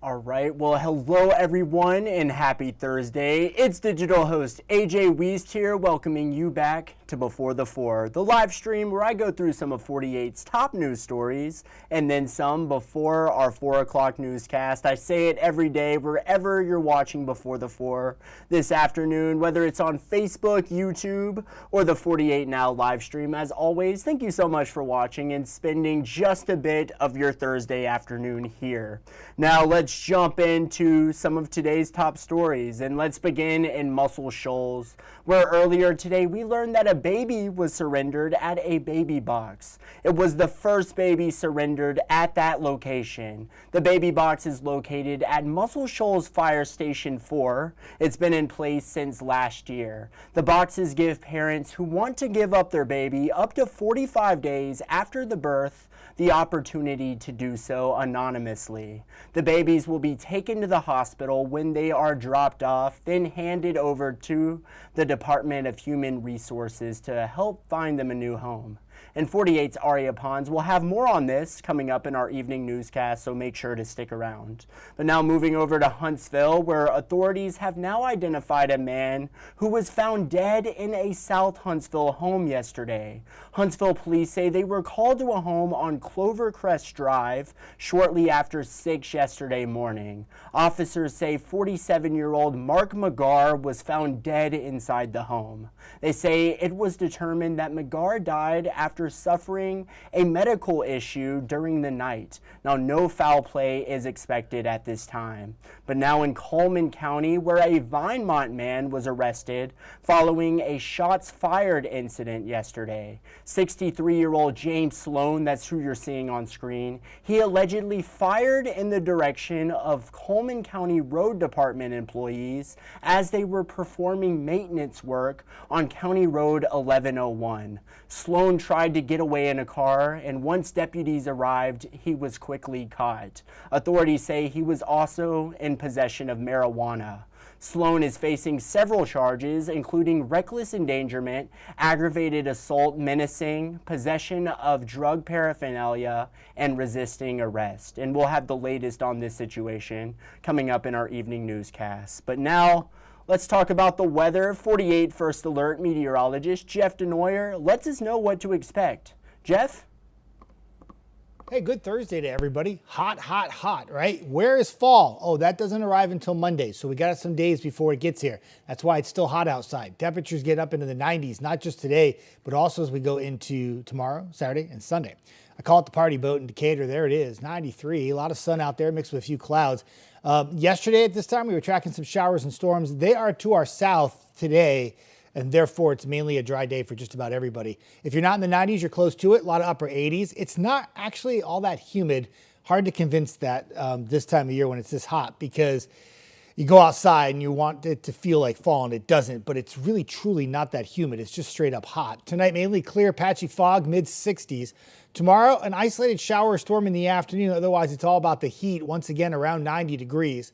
All right, well, hello everyone and happy Thursday. It's digital host AJ Wuest here, welcoming you back to Before the Four, the live stream where I go through some of 48's top news stories and then some before our 4 o'clock newscast. I say it every day, wherever you're watching Before the Four this afternoon, whether it's on Facebook, YouTube, or the 48 Now live stream. As always, thank you so much for watching and spending just a bit of your Thursday afternoon here. Now, let's jump into some of today's top stories, and let's begin in Muscle Shoals, where earlier today we learned that a baby was surrendered at a baby box. It was the first baby surrendered at that location. The baby box is located at Muscle Shoals Fire Station 4. It's been in place since last year. The boxes give parents who want to give up their baby up to 45 days after the birth the opportunity to do so anonymously. The babies will be taken to the hospital when they are dropped off, then handed over to the Department of Human Resources to help find them a new home. And 48's Aria Pons will have more on this coming up in our evening newscast, so make sure to stick around. But now moving over to Huntsville, where authorities have now identified a man who was found dead in a South Huntsville home yesterday. Huntsville police say they were called to a home on Clovercrest Drive shortly after 6 yesterday morning. Officers say 47-year-old Mark McGarr was found dead inside the home. They say it was determined that McGarr died after suffering a medical issue during the night. Now, no foul play is expected at this time. But now in Coleman County, where a Vinemont man was arrested following a shots fired incident yesterday. 63-year-old James Sloan, that's who you're seeing on screen, he allegedly fired in the direction of Coleman County Road Department employees as they were performing maintenance work on County Road 1101. Sloan tried to get away in a car, and once deputies arrived, he was quickly caught. Authorities say he was also in possession of marijuana. Sloan is facing several charges, including reckless endangerment, aggravated assault, menacing, possession of drug paraphernalia, and resisting arrest. And we'll have the latest on this situation coming up in our evening newscast. But now, let's talk about the weather. 48 First Alert meteorologist Jeff Denoyer lets us know what to expect. Jeff? Hey, good Thursday to everybody. Hot, hot, hot, right? Where is fall? Oh, that doesn't arrive until Monday, so we got some days before it gets here. That's why it's still hot outside. Temperatures get up into the 90s, not just today, but also as we go into tomorrow, Saturday, and Sunday. I call it the party boat in Decatur. There it is, 93. A lot of sun out there mixed with a few clouds. Yesterday at this time, we were tracking some showers and storms. They are to our south today, and therefore it's mainly a dry day for just about everybody. If you're not in the 90s, you're close to it, a lot of upper 80s. It's not actually all that humid. Hard to convince that this time of year when it's this hot, because you go outside and you want it to feel like fall and it doesn't, but it's really truly not that humid. It's just straight up hot. Tonight, mainly clear, patchy fog, mid 60s. Tomorrow, an isolated shower or storm in the afternoon. Otherwise, it's all about the heat. Once again, around 90 degrees.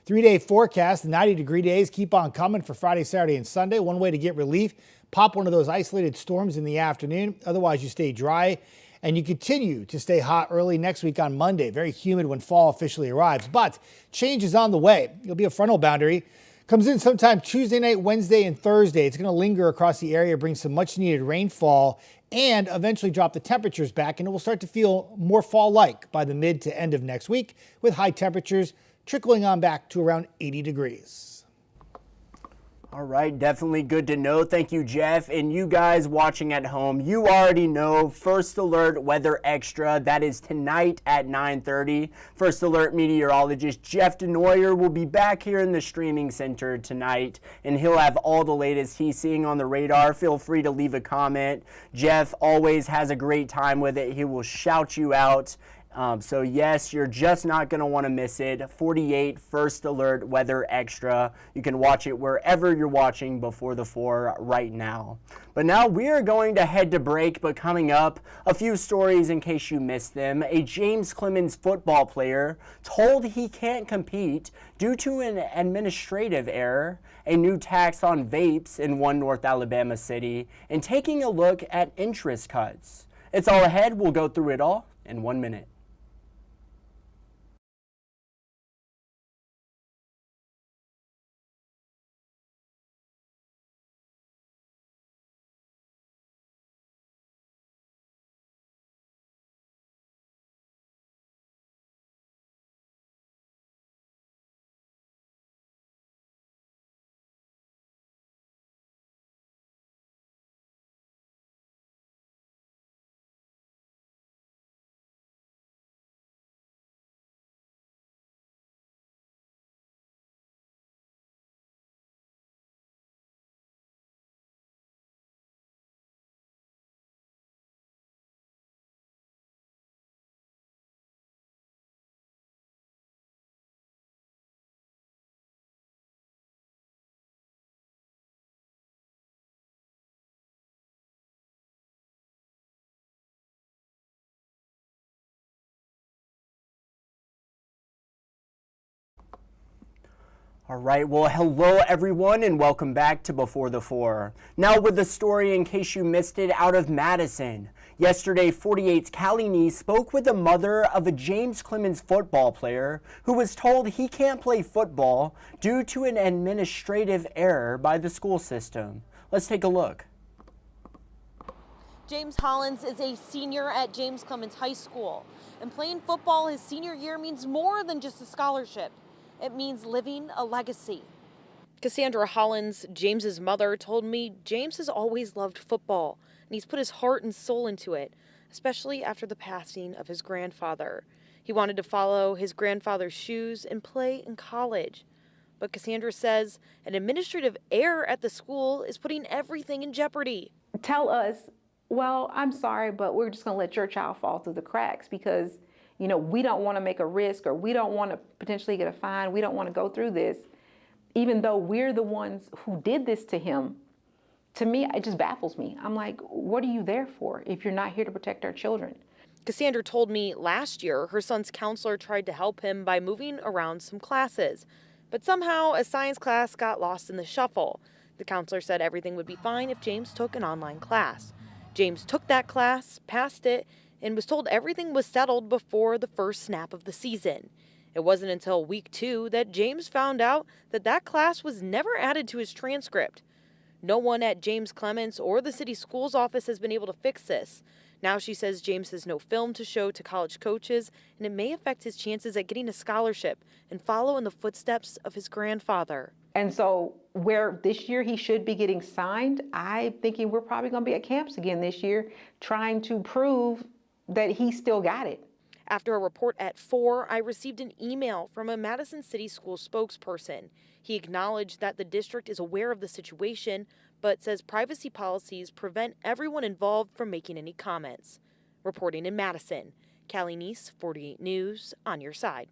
3-day forecast, the 90-degree days keep on coming for Friday, Saturday, and Sunday. One way to get relief, pop one of those isolated storms in the afternoon. Otherwise, you stay dry, and you continue to stay hot early next week on Monday. Very humid when fall officially arrives, but change is on the way. It'll be a frontal boundary. Comes in sometime Tuesday night, Wednesday, and Thursday. It's going to linger across the area, bring some much-needed rainfall, and eventually drop the temperatures back, and it will start to feel more fall-like by the mid to end of next week, with high temperatures trickling on back to around 80 degrees. All right, definitely good to know. Thank you, Jeff. And you guys watching at home, you already know First Alert Weather Extra. That is tonight at 9:30. First Alert meteorologist Jeff Denoyer will be back here in the streaming center tonight, and he'll have all the latest he's seeing on the radar. Feel free to leave a comment. Jeff always has a great time with it. He will shout you out. So yes, you're just not going to want to miss it. 48 First Alert Weather Extra. You can watch it wherever you're watching Before the Four right now. But now we are going to head to break, but coming up, a few stories in case you missed them. A James Clemens football player told he can't compete due to an administrative error, a new tax on vapes in one North Alabama city, and taking a look at interest cuts. It's all ahead. We'll go through it all in 1 minute. All right, well, hello everyone and welcome back to Before the Four. Now with the story in case you missed it out of Madison. Yesterday, 48's Callie Neese spoke with the mother of a James Clemens football player who was told he can't play football due to an administrative error by the school system. Let's take a look. James Hollins is a senior at James Clemens High School, and playing football his senior year means more than just a scholarship. It means living a legacy. Cassandra Hollins, James's mother, told me James has always loved football, and he's put his heart and soul into it, especially after the passing of his grandfather. He wanted to follow his grandfather's shoes and play in college. But Cassandra says an administrative error at the school is putting everything in jeopardy. Tell us, well, I'm sorry, but we're just going to let your child fall through the cracks because, you know, we don't want to make a risk or we don't want to potentially get a fine. We don't want to go through this, even though we're the ones who did this to him. To me, it just baffles me. I'm like, what are you there for if you're not here to protect our children? Cassandra told me last year her son's counselor tried to help him by moving around some classes, but somehow a science class got lost in the shuffle. The counselor said everything would be fine if James took an online class. James took that class, passed it, and was told everything was settled before the first snap of the season. It wasn't until week 2 that James found out that that class was never added to his transcript. No one at James Clemens or the city schools office has been able to fix this. Now she says James has no film to show to college coaches, and it may affect his chances at getting a scholarship and follow in the footsteps of his grandfather. And so where this year he should be getting signed, I'm thinking we're probably going to be at camps again this year trying to prove that he still got it. After a report at 4, I received an email from a Madison City School spokesperson. He acknowledged that the district is aware of the situation, but says privacy policies prevent everyone involved from making any comments. Reporting in Madison, Callie Neese, 48 News, on your side.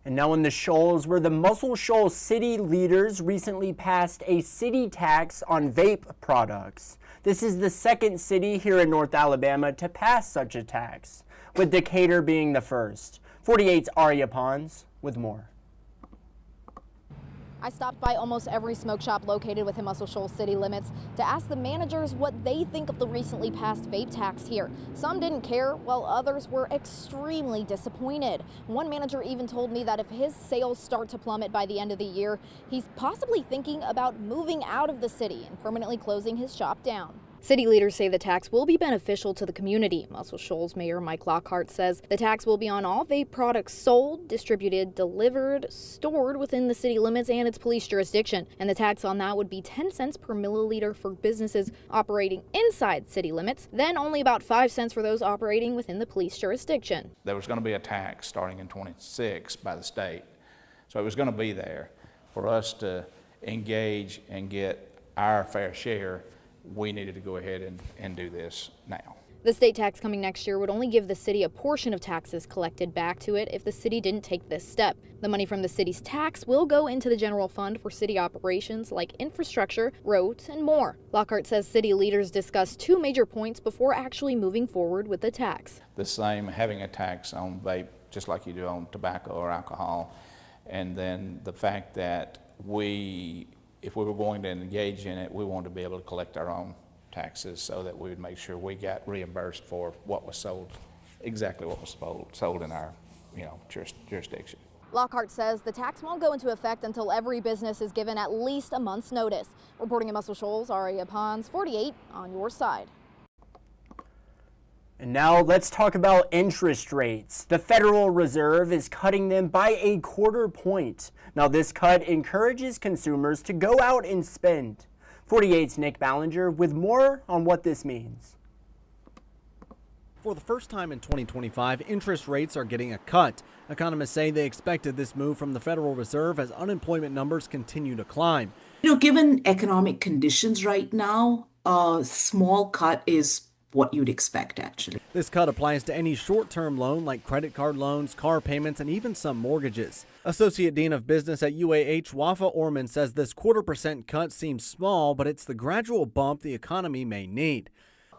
And now in the Shoals, where the Muscle Shoals city leaders recently passed a city tax on vape products. This is the second city here in North Alabama to pass such a tax, with Decatur being the first. 48's Aria Pons with more. I stopped by almost every smoke shop located within Muscle Shoals city limits to ask the managers what they think of the recently passed vape tax here. Some didn't care, while others were extremely disappointed. One manager even told me that if his sales start to plummet by the end of the year, he's possibly thinking about moving out of the city and permanently closing his shop down. City leaders say the tax will be beneficial to the community. Muscle Shoals Mayor Mike Lockhart says the tax will be on all vape products sold, distributed, delivered, stored within the city limits and its police jurisdiction. And the tax on that would be 10 cents per milliliter for businesses operating inside city limits, then only about 5 cents for those operating within the police jurisdiction. There was going to be a tax starting in 26 by the state. So it was going to be there. For us to engage and get our fair share, we needed to go ahead and do this now. The state tax coming next year would only give the city a portion of taxes collected back to it if the city didn't take this step. The money from the city's tax will go into the general fund for city operations like infrastructure, roads, and more. Lockhart says city leaders discussed 2 major points before actually moving forward with the tax. The same, having a tax on vape, just like you do on tobacco or alcohol, and then the fact that if we were going to engage in it, we wanted to be able to collect our own taxes so that we would make sure we got reimbursed for what was sold, exactly what was sold in our jurisdiction. Lockhart says the tax won't go into effect until every business is given at least a month's notice. Reporting in Muscle Shoals, Aria Pons, 48 on your side. And now let's talk about interest rates. The Federal Reserve is cutting them by a 1/4 point. Now this cut encourages consumers to go out and spend. 48's Nick Ballinger with more on what this means. For the first time in 2025, interest rates are getting a cut. Economists say they expected this move from the Federal Reserve as unemployment numbers continue to climb. Given economic conditions right now, a small cut is what you'd expect, actually. This cut applies to any short-term loan like credit card loans, car payments, and even some mortgages. Associate Dean of Business at UAH, WAFF Orman, says this 1/4% cut seems small, but it's the gradual bump the economy may need.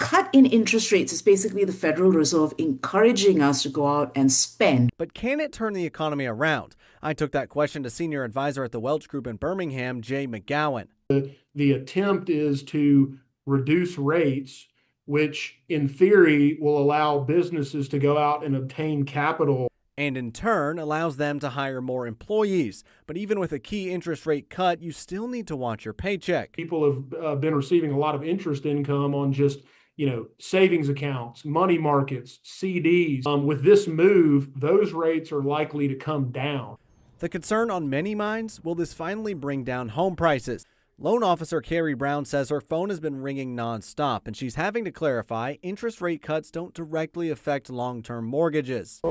cut in interest rates is basically the Federal Reserve encouraging us to go out and spend. But can it turn the economy around? I took that question to senior advisor at the Welch Group in Birmingham, Jay McGowan. The attempt is to reduce rates, which in theory will allow businesses to go out and obtain capital. And in turn allows them to hire more employees. But even with a key interest rate cut, you still need to watch your paycheck. People have been receiving a lot of interest income on just, savings accounts, money markets, CDs. With this move, those rates are likely to come down. The concern on many minds, will this finally bring down home prices? Loan officer Carrie Brown says her phone has been ringing nonstop, and she's having to clarify interest rate cuts don't directly affect long-term mortgages.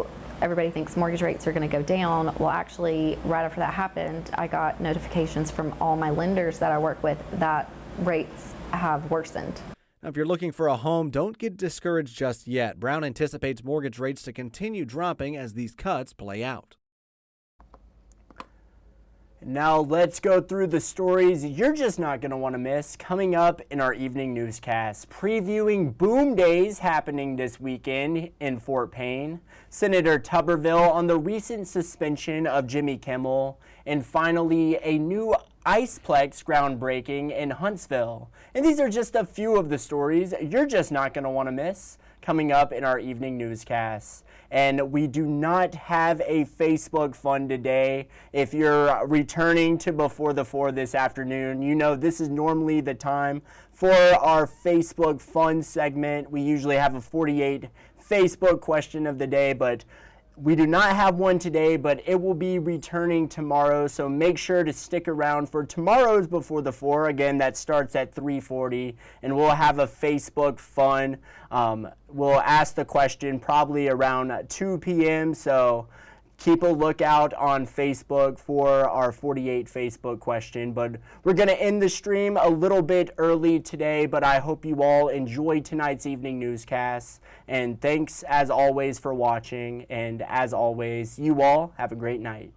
Everybody thinks mortgage rates are going to go down. Well, actually, right after that happened, I got notifications from all my lenders that I work with that rates have worsened. Now, if you're looking for a home, don't get discouraged just yet. Brown anticipates mortgage rates to continue dropping as these cuts play out. Now let's go through the stories you're just not going to want to miss coming up in our evening newscast. Previewing Boom Days happening this weekend in Fort Payne, Senator Tuberville on the recent suspension of Jimmy Kimmel, and finally a new Iceplex groundbreaking in Huntsville. And these are just a few of the stories you're just not going to want to miss coming up in our evening newscasts. And we do not have a Facebook fun today. If you're returning to Before the 4 this afternoon, you know this is normally the time for our Facebook fun segment. We usually have a 48 Facebook question of the day, but we do not have one today, but it will be returning tomorrow, so make sure to stick around for tomorrow's Before the 4. Again, that starts at 3:40, and we'll have a Facebook fun. We'll ask the question probably around 2 p.m., so keep a lookout on Facebook for our 48 Facebook question. But we're going to end the stream a little bit early today, but I hope you all enjoyed tonight's evening newscast. And thanks, as always, for watching. And as always, you all have a great night.